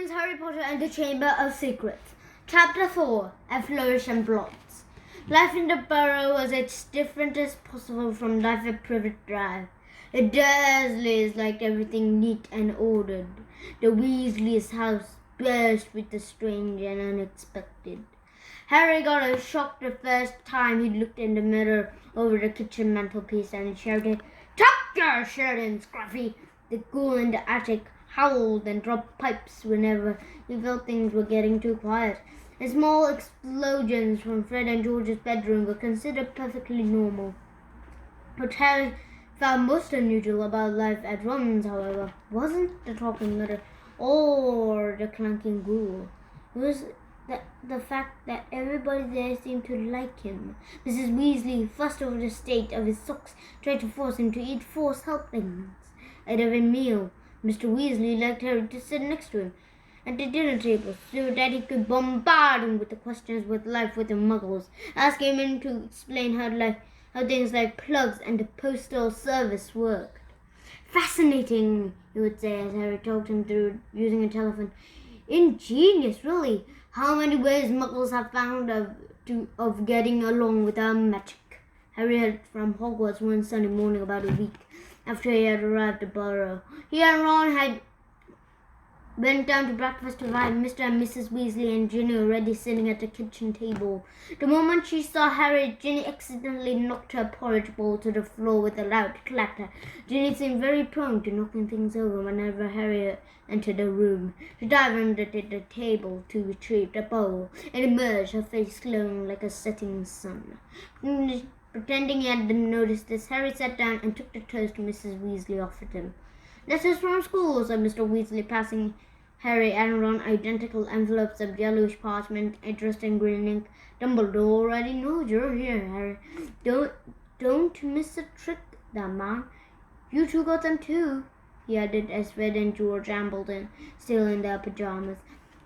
begins Harry Potter and the Chamber of Secrets. Chapter 4, A Flourish and Blots. Life in the Burrow was as different as possible from life at Privet Drive. The Dursleys liked everything neat and ordered. The Weasleys' house burst with the strange and unexpected. Harry got a shock the first time he looked in the mirror over the kitchen mantelpiece and shouted, "Tuck your shirt in, Scruffy!" The ghoul in the attic howled and dropped pipes whenever he felt things were getting too quiet. The small explosions from Fred and George's bedroom were considered perfectly normal. What Harry found most unusual about life at Ron's, however, wasn't the talking mirror or the clanking ghoul. It was the fact that everybody there seemed to like him. Mrs. Weasley fussed over the state of his socks, tried to force him to eat 4 helpings at every meal. Mr. Weasley liked Harry to sit next to him at the dinner table so that he could bombard him with the questions with life with the muggles, asking him to explain how things like plugs and the postal service worked. "Fascinating," he would say as Harry talked him through using a telephone. "Ingenious, really. How many ways muggles have found of getting along without magic." Harry heard from Hogwarts one Sunday morning about a week after he had arrived at Burrow. He and Ron went down to breakfast to find Mr. and Mrs. Weasley and Ginny already sitting at the kitchen table. The moment she saw Harry, Ginny accidentally knocked her porridge bowl to the floor with a loud clatter. Ginny seemed very prone to knocking things over whenever Harry entered the room. She dived under the table to retrieve the bowl and emerged, her face glowing like a setting sun. Pretending he hadn't noticed this, Harry sat down and took the toast Mrs. Weasley offered him. "Letters from school," said Mr. Weasley, passing Harry and Ron identical envelopes of yellowish parchment addressed in green ink. "Dumbledore already knows you're here, Harry. Don't miss a trick, that man. You two got them too," he added as Fred and George ambled in, still in their pajamas.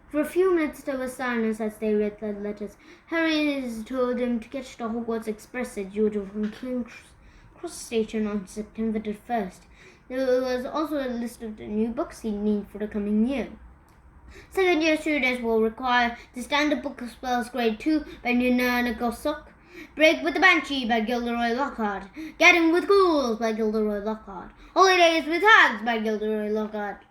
For a few minutes there was silence as they read the letters. Harry told him to catch the Hogwarts Express as usual from King's Cross Station on September the 1st. There was also a list of the new books he'd need for the coming year. Second-year students will require The Standard Book of Spells Grade 2 by Nina Gossock, Break with the Banshee by Gilderoy Lockhart, Getting with Ghouls by Gilderoy Lockhart, Holidays with Hags by Gilderoy Lockhart,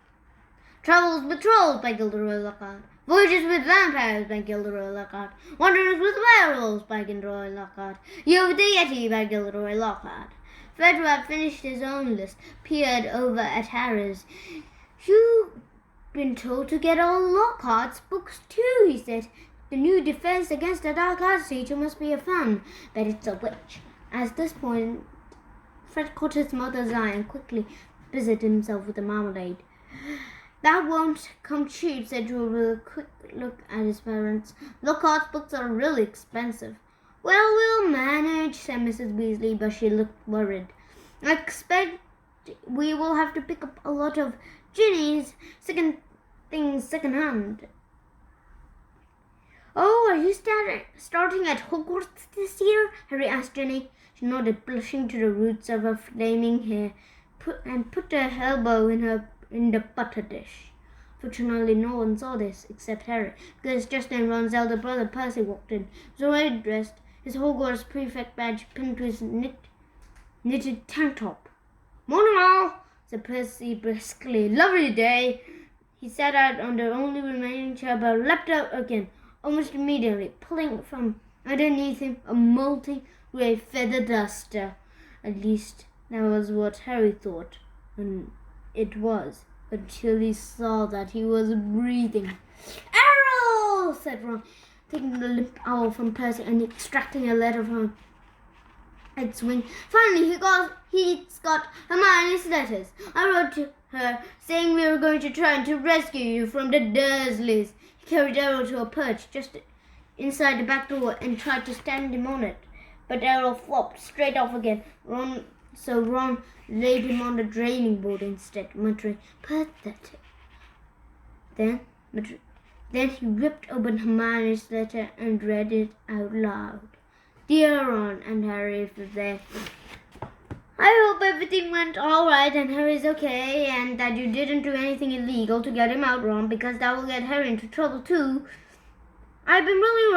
Travels with Trolls by Gilderoy Lockhart, Voyages with Vampires by Gilderoy Lockhart, Wanderers with Werewolves by Gilderoy Lockhart, Year with the Yeti by Gilderoy Lockhart. Fred, who had finished his own list, peered over at Harry's. "You've been told to get all Lockhart's books too," he said. "The new Defense Against the Dark Arts teacher must be a fan, but it's a witch." At this point, Fred caught his mother's eye and quickly busied himself with the marmalade. "That won't come cheap," said George with a quick look at his parents. "Lockhart's books are really expensive." "Well, we'll manage," said Mrs. Weasley, but she looked worried. "I expect we will have to pick up a lot of Ginny's second-hand." "Oh, are you starting at Hogwarts this year?" Harry asked Ginny. She nodded, blushing to the roots of her flaming hair, and put her elbow in the butter dish. Fortunately, no one saw this except Harry, because just then Ron's elder brother Percy walked in. He was already dressed, his Hogwarts prefect badge pinned to his knitted tank top. "Morning, all," said Percy briskly. "Lovely day." He sat out on the only remaining chair, but leapt out again almost immediately, pulling from underneath him a multi-grey feather duster. At least that was what Harry thought, and it was, until he saw that he was breathing. "Errol!" said Ron, taking the limp owl from Percy and extracting a letter from its wing. "Finally, he's got Hermione's letters. I wrote to her saying we were going to try to rescue you from the Dursleys." He carried Errol to a perch just inside the back door and tried to stand him on it, but Errol flopped straight off again. So Ron laid him on the draining board instead, muttering, "Pathetic." Then he ripped open Hermione's letter and read it out loud. "Dear Ron and Harry," it was there. I hope everything went alright and Harry's okay and that you didn't do anything illegal to get him out, Ron, because that will get Harry into trouble too. I've been really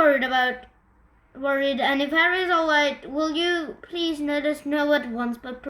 worried, and if Harry's alright, will you please let us know at once, but